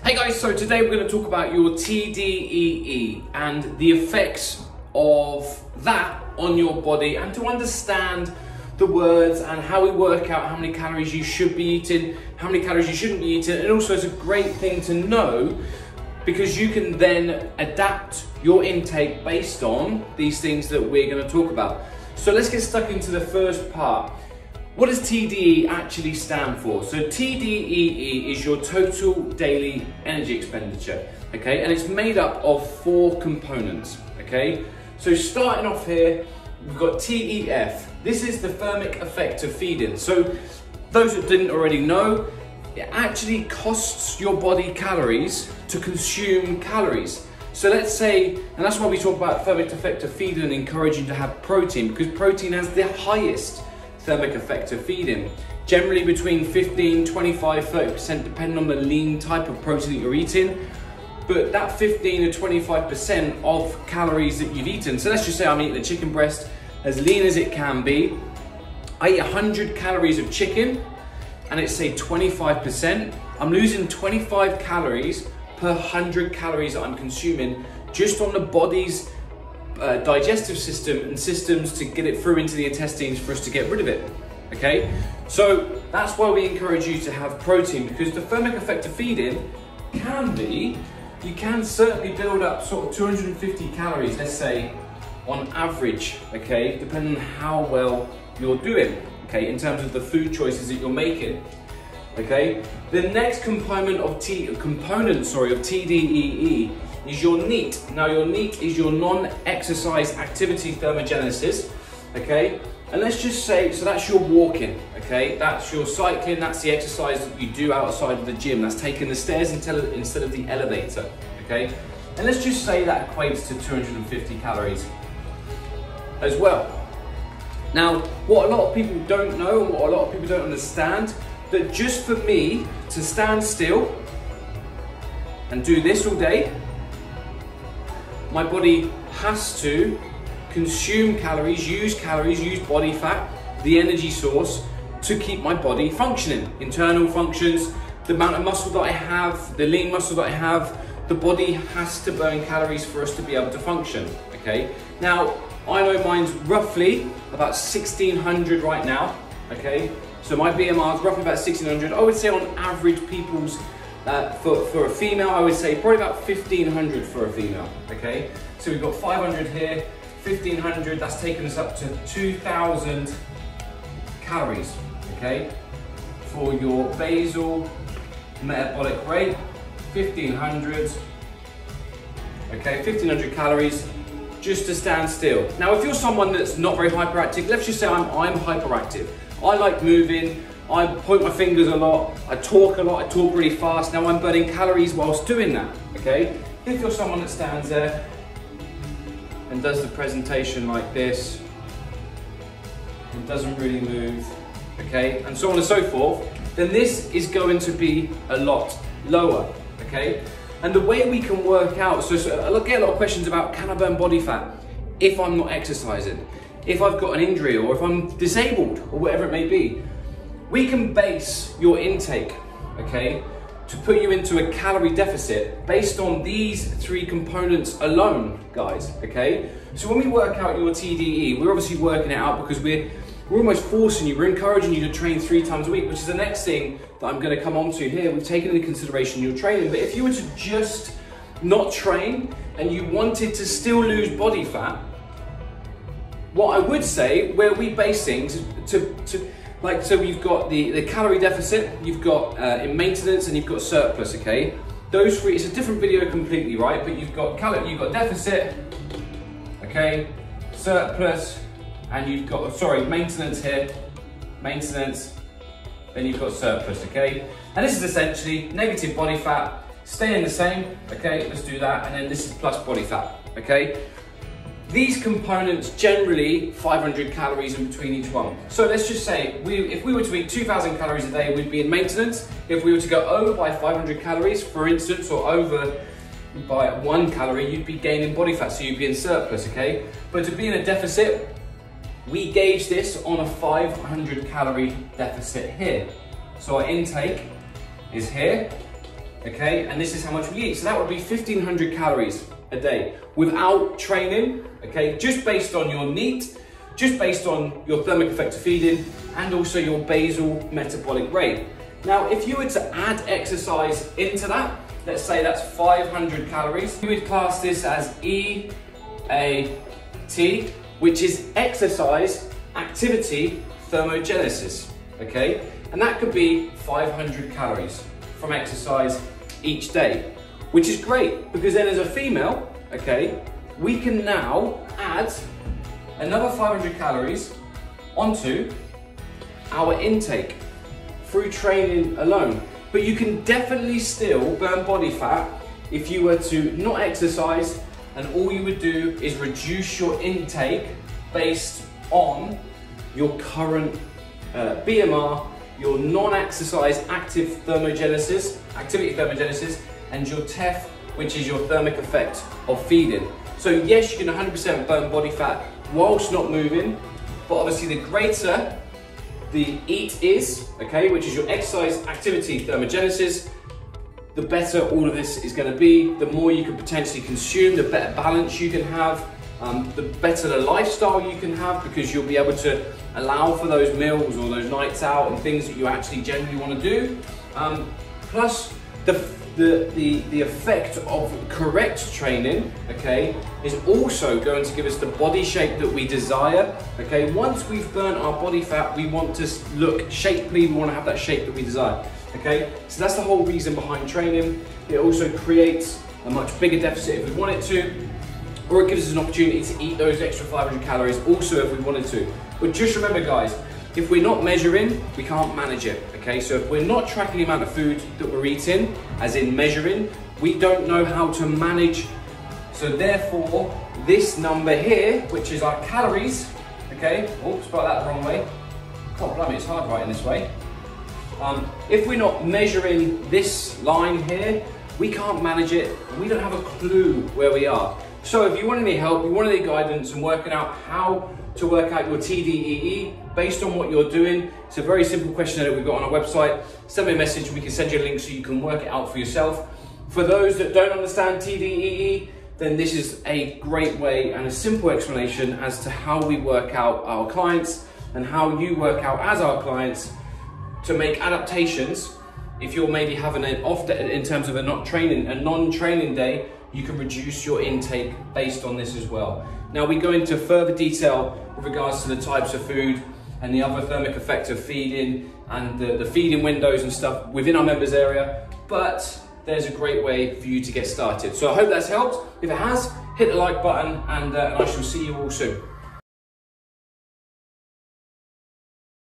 Hey guys, so today we're going to talk about your TDEE and the effects of that on your body, and to understand the words and how we work out how many calories you should be eating, how many calories you shouldn't be eating. And also it's a great thing to know because you can then adapt your intake based on these things that we're going to talk about. So let's get stuck into the first part. What does TDEE actually stand for? So TDEE is your total daily energy expenditure, okay? And it's made up of 4 components, okay? So starting off here, we've got TEF. This is the thermic effect of feeding. So those that didn't already know, it actually costs your body calories to consume calories. So let's say, and that's why we talk about thermic effect of feeding and encouraging to have protein, because protein has the highest thermic effect of feeding. Generally between 15, 25, 30%, depending on the lean type of protein that you're eating. But that 15 to 25% of calories that you've eaten, so let's just say I'm eating a chicken breast as lean as it can be. I eat 100 calories of chicken and it's say 25%. I'm losing 25 calories per 100 calories that I'm consuming just on the body's digestive system and systems to get it through into the intestines for us to get rid of it, okay? So that's why we encourage you to have protein, because the thermic effect of feeding can be, you can certainly build up sort of 250 calories, let's say, on average, okay? Depending on how well you're doing, okay? In terms of the food choices that you're making, okay? The next component of TDEE is your NEAT. Now your NEAT is your non-exercise activity thermogenesis, okay? And let's just say, so that's your walking, okay? That's your cycling, that's the exercise that you do outside of the gym. That's taking the stairs instead of the elevator, okay? And let's just say that equates to 250 calories as well. Now, what a lot of people don't know and what a lot of people don't understand, that just for me to stand still and do this all day, my body has to consume calories, use body fat, the energy source, to keep my body functioning. Internal functions, the amount of muscle that I have, the lean muscle that I have, the body has to burn calories for us to be able to function, okay? Now, I know mine's roughly about 1600 right now, okay? So my BMR is roughly about 1600. I would say on average people's, for a female, I would say probably about 1500 for a female, okay? So we've got 500 here, 1500, that's taken us up to 2000 calories, okay? For your basal metabolic rate, 1500, okay, 1500 calories just to stand still. Now, if you're someone that's not very hyperactive, let's just say I'm hyperactive. I like moving, I point my fingers a lot, I talk really fast. Now I'm burning calories whilst doing that, okay? If you're someone that stands there and does the presentation like this and doesn't really move, okay, and so on and so forth, then this is going to be a lot lower, okay? And the way we can work out, so I get a lot of questions about, can I burn body fat if I'm not exercising, if I've got an injury, or if I'm disabled, or whatever it may be. We can base your intake, okay, to put you into a calorie deficit based on these 3 components alone, guys, okay? So when we work out your TDEE, we're obviously working it out because we're almost forcing you, we're encouraging you to train 3 times a week, which is the next thing that I'm gonna come on to here. We've taken into consideration your training, but if you were to just not train and you wanted to still lose body fat, what I would say, where we base things like, so you've got the calorie deficit, you've got in maintenance, and you've got surplus, okay? Those 3, it's a different video completely, right? But you've got deficit, okay, surplus, and you've got, maintenance here, maintenance, then you've got surplus, okay? And this is essentially negative body fat, staying the same, okay? Let's do that, and then this is plus body fat, okay? These components generally 500 calories in between each one. So let's just say if we were to eat 2000 calories a day, we'd be in maintenance. If we were to go over by 500 calories, for instance, or over by 1 calorie, you'd be gaining body fat, so you'd be in surplus, okay? But to be in a deficit, we gauge this on a 500 calorie deficit here. So our intake is here, okay? And this is how much we eat. So that would be 1,500 calories a day without training, okay? Just based on your NEAT, just based on your thermic effect of feeding, and also your basal metabolic rate. Now, if you were to add exercise into that, let's say that's 500 calories, you would class this as EAT, which is exercise activity thermogenesis, okay? And that could be 500 calories from exercise each day, which is great because then as a female, okay, we can now add another 500 calories onto our intake through training alone. But you can definitely still burn body fat if you were to not exercise and all you would do is reduce your intake based on your current BMR, your non-exercise active thermogenesis, activity thermogenesis, and your TEF, which is your thermic effect of feeding. So yes, you can 100% burn body fat whilst not moving, but obviously the greater the EAT is, okay, which is your exercise activity thermogenesis, the better all of this is going to be. The more you can potentially consume, the better balance you can have, the better the lifestyle you can have, because you'll be able to allow for those meals or those nights out and things that you actually genuinely want to do. Plus the effect of correct training, okay, is also going to give us the body shape that we desire, okay? Once we've burnt our body fat, we want to look shapely, we want to have that shape that we desire, okay? So that's the whole reason behind training. It also creates a much bigger deficit if we want it to, or it gives us an opportunity to eat those extra 500 calories also if we wanted to. But just remember, guys, if we're not measuring, we can't manage it, okay? So if we're not tracking the amount of food that we're eating, as in measuring, we don't know how to manage. So therefore, this number here, which is our calories, okay? Oops, spelled that the wrong way. God blimey, it's hard writing this way. If we're not measuring this line here, we can't manage it, and we don't have a clue where we are. So if you want any help, you want any guidance in working out how to work out your TDEE based on what you're doing, it's a very simple questionnaire that we've got on our website. Send me a message, we can send you a link so you can work it out for yourself. For those that don't understand TDEE, then this is a great way and a simple explanation as to how we work out our clients and how you work out as our clients to make adaptations. If you're maybe having an off day in terms of a non-training day, you can reduce your intake based on this as well. Now we go into further detail with regards to the types of food and the other thermic effect of feeding and the feeding windows and stuff within our members area, but there's a great way for you to get started. So I hope that's helped. If it has, hit the like button and I shall see you all soon.